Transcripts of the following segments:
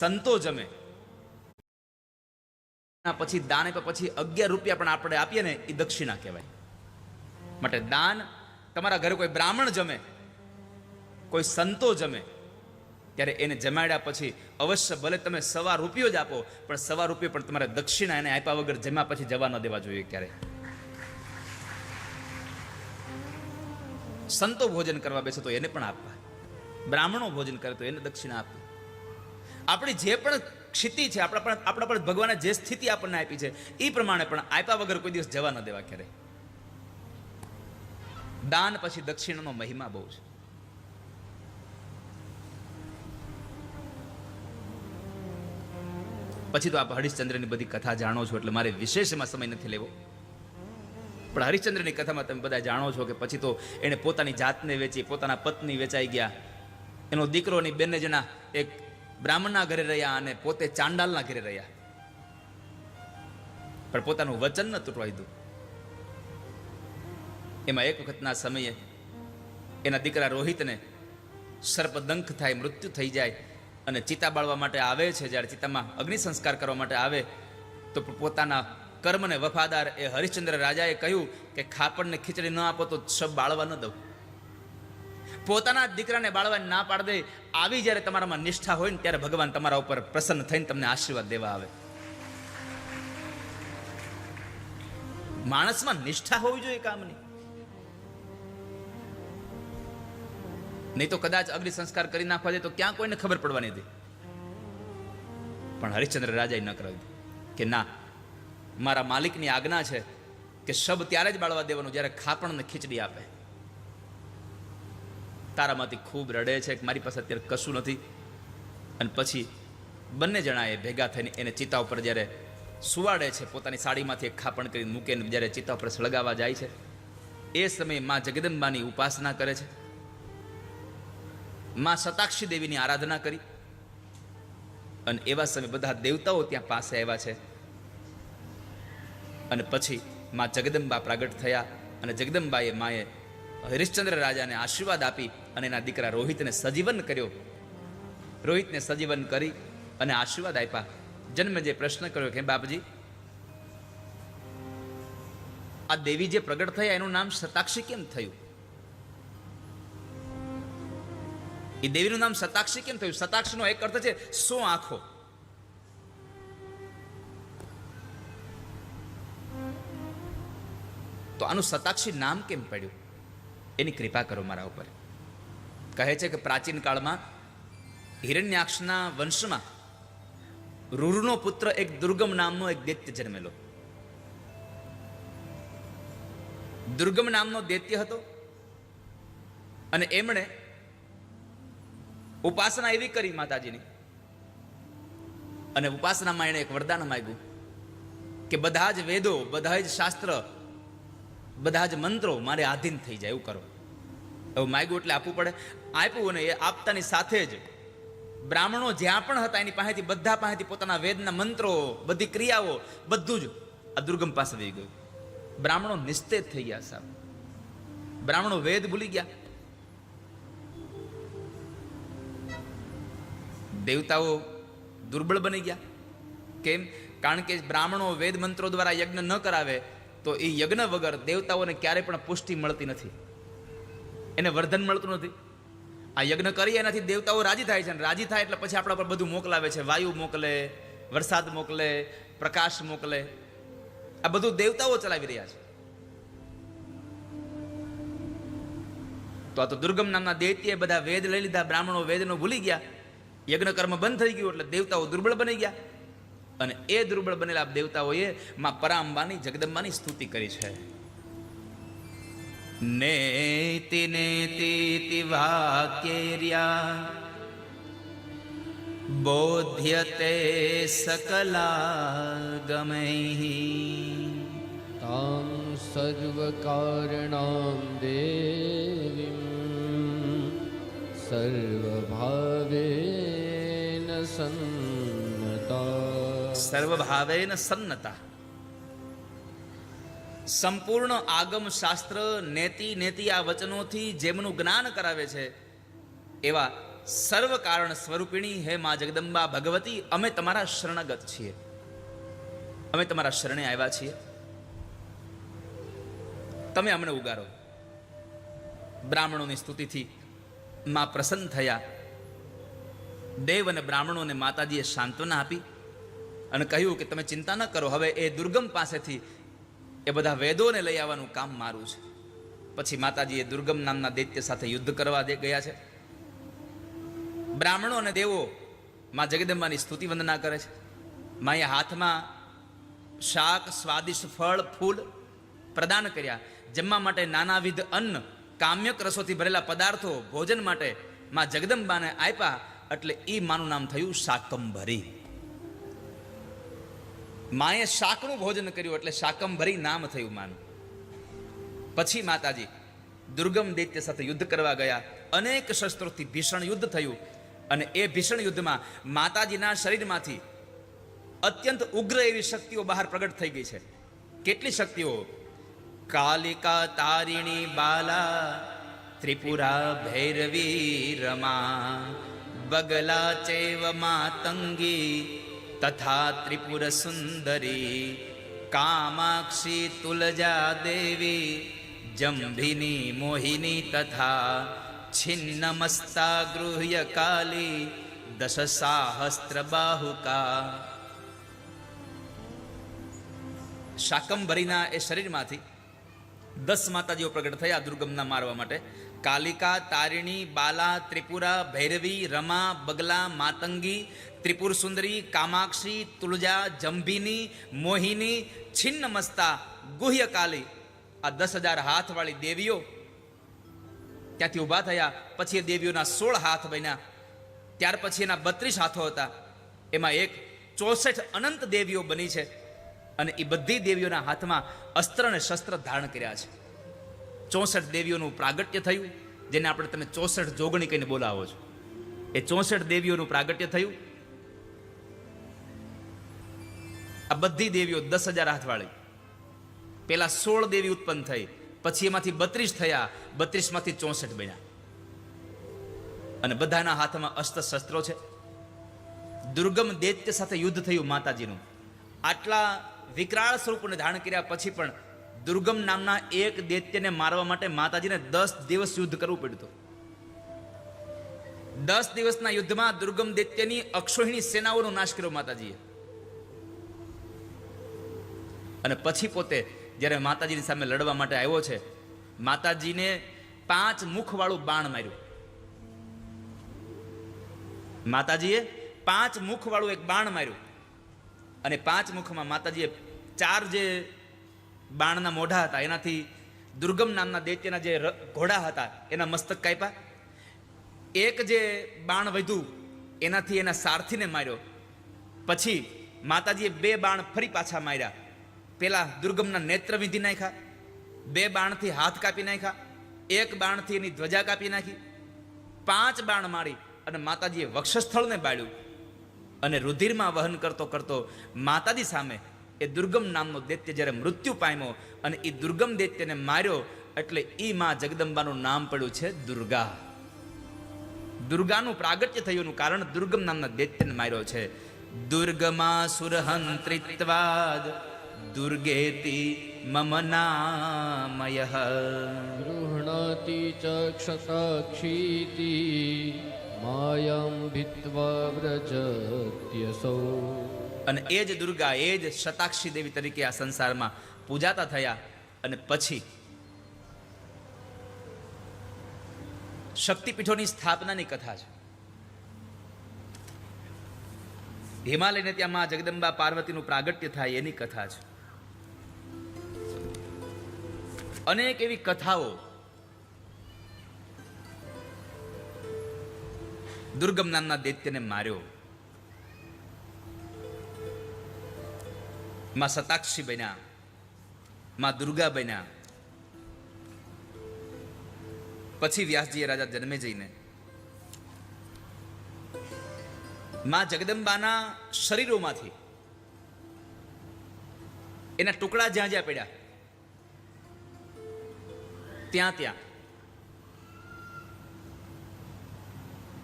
સંતો જમે પછી દાન આપ્યા પછી 11 રૂપિયા પણ આપણે આપીએ ને એ દક્ષિણા કહેવાય. માટે દાન, તમારા ઘરે કોઈ બ્રાહ્મણ જમે, કોઈ સંતો જમે, ત્યારે એને જમાડ્યા પછી અવશ્ય ભલે તમે ₹1 જ આપો, પણ ₹1 પણ તમારે દક્ષિણા એને આપ્યા વગર જમ્યા પછી જવા ન દેવા જોઈએ ક્યારે. સંતો ભોજન કરવા બેસે તો એને પણ આપવા, બ્રાહ્મણો ભોજન કરે તો એને દક્ષિણા આપવી. આપણી જે પણ ક્ષિતિ છે, આપણા પર ભગવાને જે સ્થિતિ આપણને આપી છે એ પ્રમાણે પણ આપ્યા વગર કોઈ દિવસ જવા ન દેવા ક્યારે. દાન પછી દક્ષિણાનો મહિમા બહુ છે. પછી તો આપ હરિશ્ચંદ્રની બધી કથા જાણો છો એટલે મારે વિશેષ એમાં સમય નથી લેવો, પણ હરિશ્ચંદ્રની કથામાં તમે બધા જાણો છો કે પછી તો એને પોતાની જાતને વેચી, પોતાના પત્ની વેચાઈ ગયા, એનો દીકરો ની બંને જણા એક બ્રાહ્મણના ઘરે રહ્યા અને પોતે ચાંડાલના ઘરે રહ્યા, પણ પોતાનું વચન ન તૂટવા દીધું. એમાં એક વખતના સમયે એના દીકરા રોહિતને સર્પદંખ થાય, મૃત્યુ થઈ જાય અને ચિતા બાળવા માટે આવે છે. જ્યારે ચિતામાં અગ્નિ સંસ્કાર કરવા માટે આવે તો પોતાના કર્મને વફાદાર એ હરિશ્ચંદ્ર રાજાએ કહ્યું કે ખાપણને ખીચડી ન આપો તો શબ બાળવા ન દઉં. પોતાના દીકરાને બાળવા ના પાડ દે. આવી જ્યારે તમારામાં નિષ્ઠા હોય ને ત્યારે ભગવાન તમારા ઉપર પ્રસન્ન થઈને તમને આશીર્વાદ દેવા આવે. માણસમાં નિષ્ઠા હોવી જોઈએ કામની, નહીં તો કદાચ અગ્નિ સંસ્કાર કરી નાખવા દે તો ક્યાં કોઈને ખબર પડવાની હતી. પણ હરિશ્ચંદ્ર રાજાએ ન કરાવ્યું કે ના, મારા માલિકની આજ્ઞા છે કે શબ ત્યારે જ બાળવા દેવાનું જ્યારે ખાપણને ખીચડી આપે. તારામાંથી ખૂબ રડે છે કે મારી પાસે અત્યારે કશું નથી. અને પછી બંને જણાએ ભેગા થઈને એને ચિતા ઉપર જ્યારે સુવાડે છે, પોતાની સાડીમાંથી એક ખાપણ કરીને મૂકીને જ્યારે ચિતા ઉપર સળગાવવા જાય છે, એ સમયે માં જગદંબાની ઉપાસના કરે છે, માં શતાક્ષી દેવીની આરાધના કરી. અને એવા સમયે બધા દેવતાઓ ત્યાં પાસે આવ્યા છે. અને પછી માં જગદંબા પ્રગટ થયા અને જગદંબાએ માએ હરિશ્ચંદ્ર રાજાને આશીર્વાદ આપી અને એના દીકરા રોહિતને સજીવન કર્યો. રોહિતને સજીવન કરી અને આશીર્વાદ આપ્યા. જન્મે જે પ્રશ્ન કર્યો કે બાપજી, આ દેવી જે પ્રગટ થયા એનું નામ શતાક્ષી કેમ થયું? એ દેવીનું નામ શતાક્ષી કેમ થયું? શતાક્ષીનો એક અર્થ છે 100 આંખો. તો આનું શતાક્ષી નામ કેમ પડ્યું? એની કૃપા કરો મારા ઉપર. કહે છે કે પ્રાચીન કાળમાં હિરણ્યાક્ષના વંશમાં રૂરનો પુત્ર એક દુર્ગમ નામનો એક દૈત્ય જન્મેલો. દુર્ગમ નામનો દૈત્ય હતો અને એમણે ઉપાસના એવી કરી માતાજીની, અને ઉપાસનામાં એણે એક વરદાન માંગ્યું કે બધા જ વેદો, બધા જ શાસ્ત્ર, બધા જ મંત્રો મારે આધીન થઈ જાય એવું કરો. એવું માંગ્યું એટલે આપવું પડે. આપ્યું અને એ આપતાની સાથે જ બ્રાહ્મણો જ્યાં પણ હતા એની પાસેથી, બધા પાસેથી પોતાના વેદના મંત્રો, બધી ક્રિયાઓ, બધું જ આ દુર્ગમ પાસે વહી ગયું. બ્રાહ્મણો નિસ્તેજ થઈ ગયા સાહેબ. બ્રાહ્મણો વેદ ભૂલી ગયા. દેવતાઓ દુર્બળ બની ગયા. કેમ? કારણ કે બ્રાહ્મણો વેદ મંત્રો દ્વારા યજ્ઞ ન કરાવે તો એ યજ્ઞ વગર દેવતાઓને ક્યારેય પણ પુષ્ટિ મળતી નથી, એને વર્ધન મળતું નથી. આ યજ્ઞ કરી એનાથી દેવતાઓ રાજી થાય છે, અને રાજી થાય એટલે પછી આપણા પર બધું મોકલાવે છે. વાયુ મોકલે, વરસાદ મોકલે, પ્રકાશ મોકલે. આ બધું દેવતાઓ ચલાવી રહ્યા છે. તો આ તો દુર્ગમ નામના દૈત્યએ બધા વેદ લઈ લીધા. બ્રાહ્મણો વેદનો ભૂલી ગયા. યજ્ઞ કર્મ બંધ થઈ ગયું એટલે દેવતાઓ દુર્બળ બની ગયા. અને એ દુર્બળ બનેલા દેવતાઓએ માં પરાંબાની, જગદંબાની સ્તુતિ કરી છે. નેતિ નેતિ વાક્યર્યા બોધ્યતે સકલાગમૈઃ તાં સર્વકારણાં દેવીં સર્વભાવેન સન્નતા. સર્વભાવેન સન્નતા. સંપૂર્ણ આગમ શાસ્ત્ર નેતિ નેતિ આ વચનોથી જેમનું જ્ઞાન કરાવે છે એવા સર્વ કારણ સ્વરૂપિણી હે મા જગદંબા ભગવતી, અમે તમારા શરણાગત છીએ, અમે તમારા શરણે આવ્યા છીએ, તમે અમને ઉગારો. બ્રાહ્મણોની સ્તુતિથી માં પ્રસન્ન થયા. દેવ અને બ્રાહ્મણોને માતાજીએ સાંત્વના આપી અને કહ્યું કે તમે ચિંતા ન કરો, હવે એ દુર્ગમ પાસેથી એ બધા વેદોને લઈ આવવાનું કામ મારું છે. પછી માતાજીએ દુર્ગમ નામના દૈત્ય સાથે યુદ્ધ કરવા ગયા છે. બ્રાહ્મણો અને દેવો માં જગદંબાની સ્તુતિ વંદના કરે છે. માએ હાથમાં શાક, સ્વાદિષ્ટ ફળ, ફૂલ પ્રદાન કર્યા. જમવા માટે નાનાવિધ અન્ન, કામ્યક રસોથી ભરેલા પદાર્થો ભોજન માટે માં જગદંબાને આપ્યા. એટલે એ માનું નામ થયું શાકંભરી. માએ શાકનું ભોજન કર્યું એટલે શાકંભરી નામ થયું માનું. પછી માતાજી દુર્ગમ દૈત્ય સાથે યુદ્ધ કરવા ગયા. અનેક શસ્ત્રોથી ભીષણ યુદ્ધ થયું અને એ ભીષણ યુદ્ધમાં માતાજીના શરીરમાંથી અત્યંત ઉગ્ર એવી શક્તિઓ બહાર પ્રગટ થઈ ગઈ છે. કેટલી શક્તિઓ? કાલિકા તારિણી બાલા, ત્રિપુરા ભૈરવી રમા, બગલા ચૈવ માતંગી, તથા ત્રિપુર સુંદરી, કામાક્ષી તુલજા દેવી, જંભિની મોહિની, તથા છિન્નમસ્તા ગૃહ્ય કાલી, દશ સાહસ્ત્ર બાહુકા. શાકંભરીના એ શરીરમાંથી 10 માતાજીઓ પ્રગટ થયા દુર્ગમના મારવા માટે. કાલિકા, તારિણી, બાલા, ત્રિપુરા, ભૈરવી, રમા, બગલા, માતંગી, ત્રિપુર સુંદરી, કામાક્ષી, તુલજા, જંભિની, મોહિની, છિન્નમસ્તા, ગુહ્ય કાલી. આ 10,000 હાથવાળી દેવીઓ ત્યાંથી ઊભા થયા. પછી એ દેવીઓના 16 હાથ બન્યા. ત્યાર પછી એના 32 હાથો હતા. એમાં એક 64 અનંત દેવીઓ બની છે અને એ બધી દેવીઓના હાથમાં અસ્ત્ર અને શસ્ત્ર ધારણ કર્યા છે. 64 દેવીઓનું પ્રાગટ્ય થયું, જેને આપણે તમે 64 જોગણી કહીને બોલાવો છો. એ 64 દેવીઓનું પ્રાગટ્ય થયું. આ બધી દેવીઓ 10,000 હાથવાળી. પેલા 16 દેવી ઉત્પન્ન થઈ, પછી એમાંથી 32 થયા, 32 માંથી 64 બન્યા અને બધાના હાથમાં અસ્ત્ર શસ્ત્રો છે. દુર્ગમ દૈત્ય સાથે યુદ્ધ થયું માતાજીનું. આટલા વિકરાળ સ્વરૂપને ધારણ કર્યા પછી પણ દુર્ગમ નામના એક દૈત્યને મારવા માટે માતાજીને 10 દિવસ યુદ્ધ કરવું પડ્યું હતું. 10 દિવસના યુદ્ધમાં દુર્ગમ દૈત્યની અક્ષોહિણી સેનાઓનો નાશ કર્યો માતાજીએ. અને પછી પોતે જ્યારે માતાજીની સામે લડવા માટે આવ્યો છે, માતાજીને 5 મુખવાળું બાણ માર્યું. માતાજીએ 5 મુખવાળું એક બાણ માર્યું અને 5 મુખમાં માતાજીએ 4 જે બાણના મોઢા હતા એનાથી દુર્ગમ નામના દૈત્યના જે ઘોડા હતા એના મસ્તક કાપ્યા. એક જે બાણ વધ્યું એનાથી એના સારથીને માર્યો. પછી માતાજીએ 2 બાણ ફરી પાછા માર્યા. પેલા દુર્ગમના નેત્ર વીંધી નાખ્યા, 2 બાણથી હાથ કાપી નાખ્યા, 1 બાણથી એની ધ્વજા કાપી નાખી, 5 બાણ મારી અને માતાજીએ વક્ષસ્થળને બાળ્યું અને રુધિરમાં વહન કરતો કરતો માતાજી સામે એ દુર્ગમ નામનો દૈત્ય જ્યારે મૃત્યુ પામ્યો અને એ દુર્ગમ દૈત્યને માર્યો એટલે એ માં જગદંબાનું નામ પડ્યું છે દુર્ગા. દુર્ગાનું પ્રાગટ્ય થયુંનું કારણ દુર્ગમ નામના દૈત્યને માર્યો છે. દુર્ગમા સુરહંત્રિત્વાદ દુર્ગેતિ મમ નામયઃ. ગૃહણાતિ ચ ક્ષતાક્ષીતિ માયમ ભિત્વા વ્રજત્યસૌ. અને એ જ દુર્ગા, એ જ શતાક્ષી દેવી તરીકે આ સંસારમાં પૂજાતા થયા. અને પછી શક્તિપીઠોની સ્થાપનાની કથા છે. હિમાલયને ત્યાં માં જગદંબા પાર્વતીનું પ્રાગટ્ય થાય એની કથા છે. અનેક એવી કથાઓ દુર્ગમ નામના દૈત્યને માર્યો. માં શતાક્ષી બન્યા, માં દુર્ગા બન્યા. પછી વ્યાસજીએ રાજા જન્મેજયને માં જગદંબાના શરીરોમાંથી એના ટુકડા જ્યાં જ્યાં પડ્યા ત્યાં ત્યાં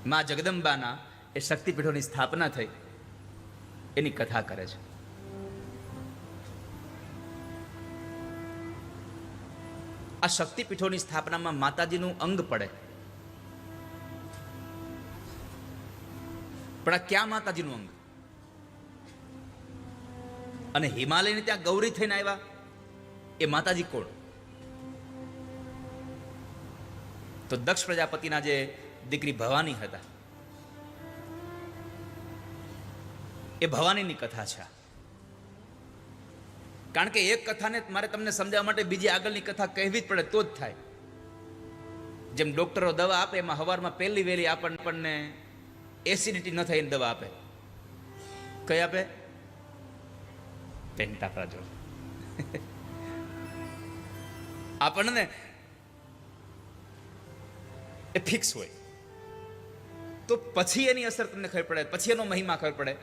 માં જગદંબાના એ શક્તિપીઠોની સ્થાપના થઈ એની કથા કરે છે. આ શક્તિપીઠોની સ્થાપનામાં માતાજીનું અંગ પડે, પણ આ ક્યાં માતાજીનું અંગ? અને હિમાલયની ત્યાં ગૌરી થઈને આવ્યા એ માતાજી કોણ? તો દક્ષ પ્રજાપતિના જે દીકરી ભવાની હતા એ ભવાનીની કથા છે. કારણ કે એક કથાને મારે તમને સમજાવવા માટે બીજી આગળની કથા કહેવી જ પડે તો જ થાય. જેમ ડોક્ટરો દવા આપે એમાં હવારમાં પહેલી વહેલી આપણને એસિડિટી ન થાય એની દવા આપે. કઈ આપે? પેન્ટાપ્રાઝોલ. આપણને એ ફિક્સ હોય, તો પછી એની અસર તમને ખબર પડે, પછી એનો મહિમા ખબર પડે